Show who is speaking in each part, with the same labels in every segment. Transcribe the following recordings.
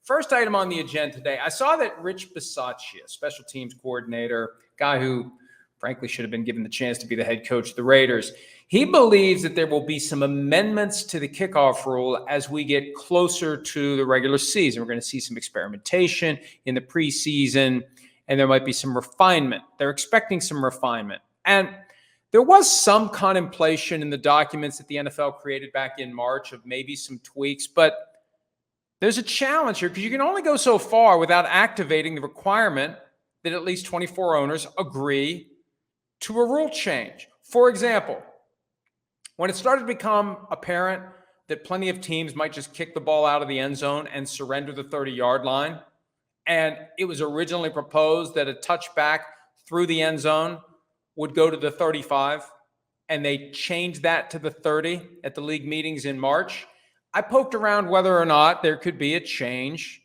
Speaker 1: First item on the agenda today, I saw that Rich Bisaccia, special teams coordinator, guy who frankly should have been given the chance to be the head coach of the Raiders, he believes that there will be some amendments to the kickoff rule as we get closer to the regular season. We're going to see some experimentation in the preseason, and there might be some refinement. They're expecting some refinement. And there was some contemplation in the documents that the NFL created back in March of maybe some tweaks, but there's a challenge here because you can only go so far without activating the requirement that at least 24 owners agree to a rule change. For example, when it started to become apparent that plenty of teams might just kick the ball out of the end zone and surrender the 30-yard line, and it was originally proposed that a touchback through the end zone would go to the 35, and they changed that to the 30 at the league meetings in March, I poked around whether or not there could be a change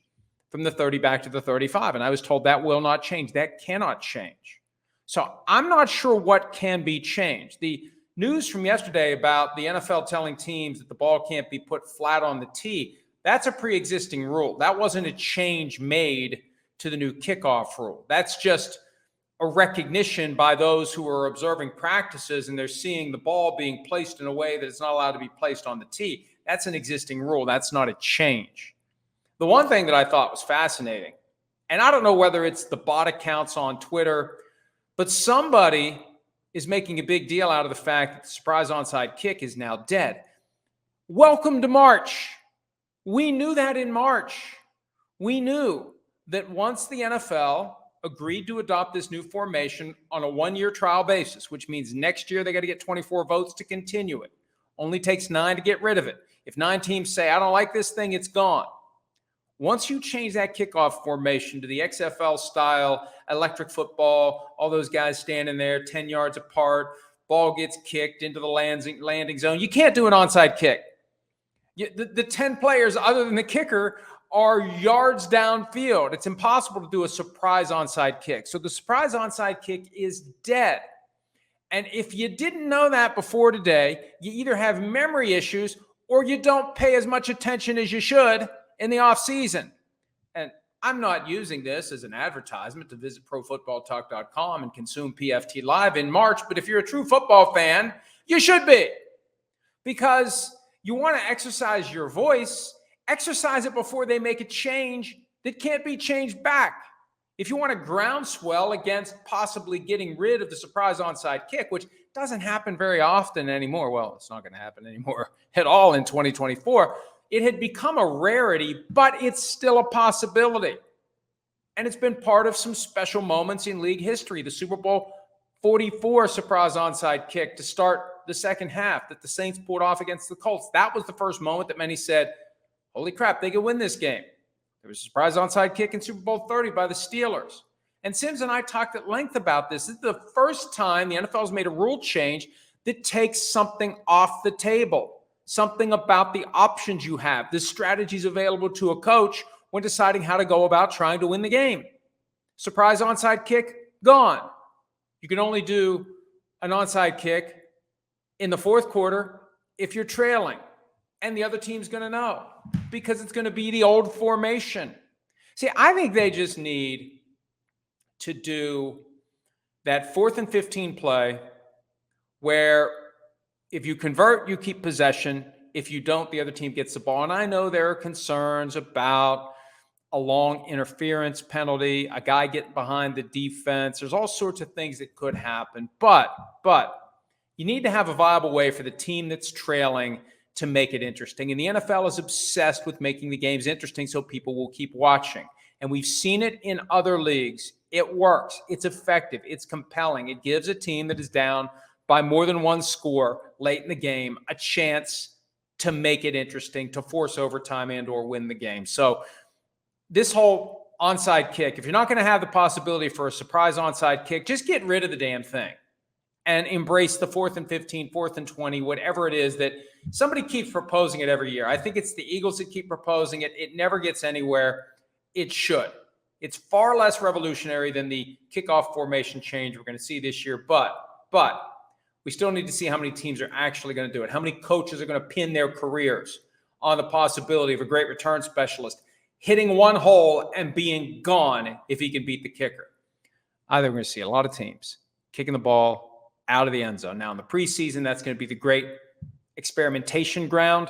Speaker 1: from the 30 back to the 35, and I was told that will not change. That cannot change. So I'm not sure what can be changed. The news from yesterday about the NFL telling teams that the ball can't be put flat on the tee, that's a pre-existing rule. That wasn't a change made to the new kickoff rule. That's just a recognition by those who are observing practices and they're seeing the ball being placed in a way that it's not allowed to be placed on the tee. That's an existing rule. That's not a change. The one thing that I thought was fascinating, and I don't know whether it's the bot accounts on Twitter, but somebody is making a big deal out of the fact that the surprise onside kick is now dead. Welcome to March. We knew that in March. We knew that once the NFL agreed to adopt this new formation on a one-year trial basis, which means next year they got to get 24 votes to continue it. Only takes 9 to get rid of it. If 9 teams say, I don't like this thing, it's gone. Once you change that kickoff formation to the XFL style, electric football, all those guys standing there 10 yards apart, ball gets kicked into the landing zone, you can't do an onside kick. The 10 players other than the kicker are yards downfield. It's impossible to do a surprise onside kick. So the surprise onside kick is dead. And if you didn't know that before today, you either have memory issues or you don't pay as much attention as you should in the offseason. And I'm not using this as an advertisement to visit profootballtalk.com and consume PFT Live in March, but if you're a true football fan, you should be. Because you want to exercise your voice, exercise it before they make a change that can't be changed back. If you want a groundswell against possibly getting rid of the surprise onside kick, which doesn't happen very often anymore. Well, it's not going to happen anymore at all in 2024. It had become a rarity, but it's still a possibility. And it's been part of some special moments in league history. The Super Bowl 44 surprise onside kick to start the second half that the Saints pulled off against the Colts. That was the first moment that many said, holy crap, they could win this game. There was a surprise onside kick in Super Bowl 30 by the Steelers. And Sims and I talked at length about this. This is the first time the NFL has made a rule change that takes something off the table, something about the options you have, the strategies available to a coach when deciding how to go about trying to win the game. Surprise onside kick, gone. You can only do an onside kick in the fourth quarter if you're trailing, and the other team's going to know because it's going to be the old formation. See, I think they just need to do that 4th and 15 play where if you convert, you keep possession. If you don't, the other team gets the ball. And I know there are concerns about a long interference penalty, a guy getting behind the defense. There's all sorts of things that could happen. But you need to have a viable way for the team that's trailing to make it interesting. And the NFL is obsessed with making the games interesting so people will keep watching. And we've seen it in other leagues. It works. It's effective. It's compelling. It gives a team that is down by more than one score late in the game a chance to make it interesting, to force overtime and or win the game. So this whole onside kick, if you're not going to have the possibility for a surprise onside kick, just get rid of the damn thing and embrace the 4th and 15, 4th and 20, whatever it is that somebody keeps proposing it every year. I think it's the Eagles that keep proposing it. It never gets anywhere. It should. It's far less revolutionary than the kickoff formation change we're going to see this year. But we still need to see how many teams are actually going to do it. How many coaches are going to pin their careers on the possibility of a great return specialist. hitting one hole and being gone if he can beat the kicker. I think we're going to see a lot of teams kicking the ball out of the end zone. Now, in the preseason, that's going to be the great experimentation ground.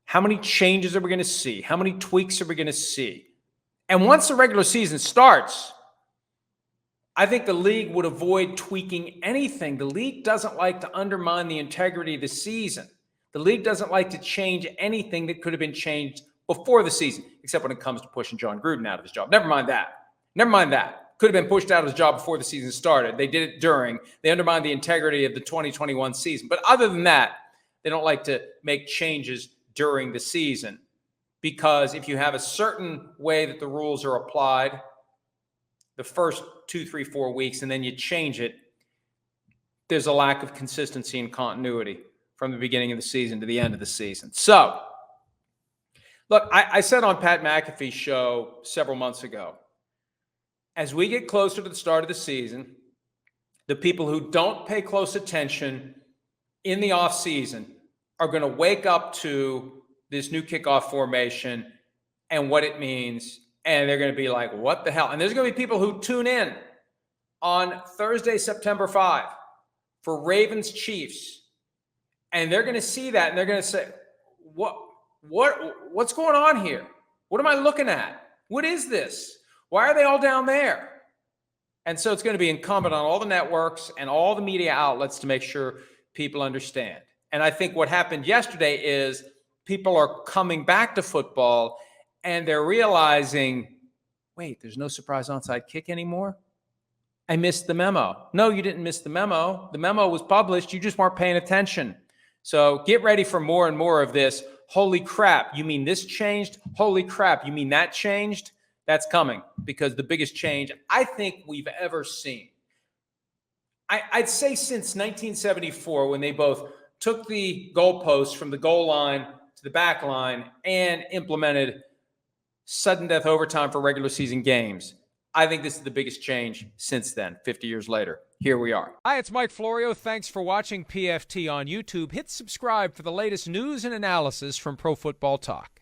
Speaker 1: How many changes are we going to see? How many tweaks are we going to see? And once the regular season starts, I think the league would avoid tweaking anything. The league doesn't like to undermine the integrity of the season. The league doesn't like to change anything that could have been changed before the season, except when it comes to pushing John Gruden out of his job. Never mind that. Could have been pushed out of his job before the season started. They did it during. They undermined the integrity of the 2021 season. But other than that, they don't like to make changes during the season, because if you have a certain way that the rules are applied the first 2, 3, 4 weeks, and then you change it, there's a lack of consistency and continuity from the beginning of the season to the end of the season. So, look, I said on Pat McAfee's show several months ago, as we get closer to the start of the season, the people who don't pay close attention in the offseason are going to wake up to this new kickoff formation and what it means, and they're going to be like, what the hell? And there's going to be people who tune in on Thursday, September 5 for Ravens Chiefs, and they're going to see that, and they're going to say, what's going on here? What am I looking at? What is this? Why are they all down there? And so it's going to be incumbent on all the networks and all the media outlets to make sure people understand. And I think what happened yesterday is people are coming back to football and they're realizing, wait, there's no surprise onside kick anymore? I missed the memo. No, you didn't miss the memo. The memo was published. You just weren't paying attention. So get ready for more and more of this. Holy crap, you mean this changed? Holy crap, you mean that changed? That's coming, because the biggest change I think we've ever seen, I'd say since 1974, when they both took the goalposts from the goal line to the back line and implemented sudden death overtime for regular season games. I think this is the biggest change since then, 50 years later. Here we are. Hi, it's Mike Florio. Thanks for watching PFT on YouTube. Hit subscribe for the latest news and analysis from Pro Football Talk.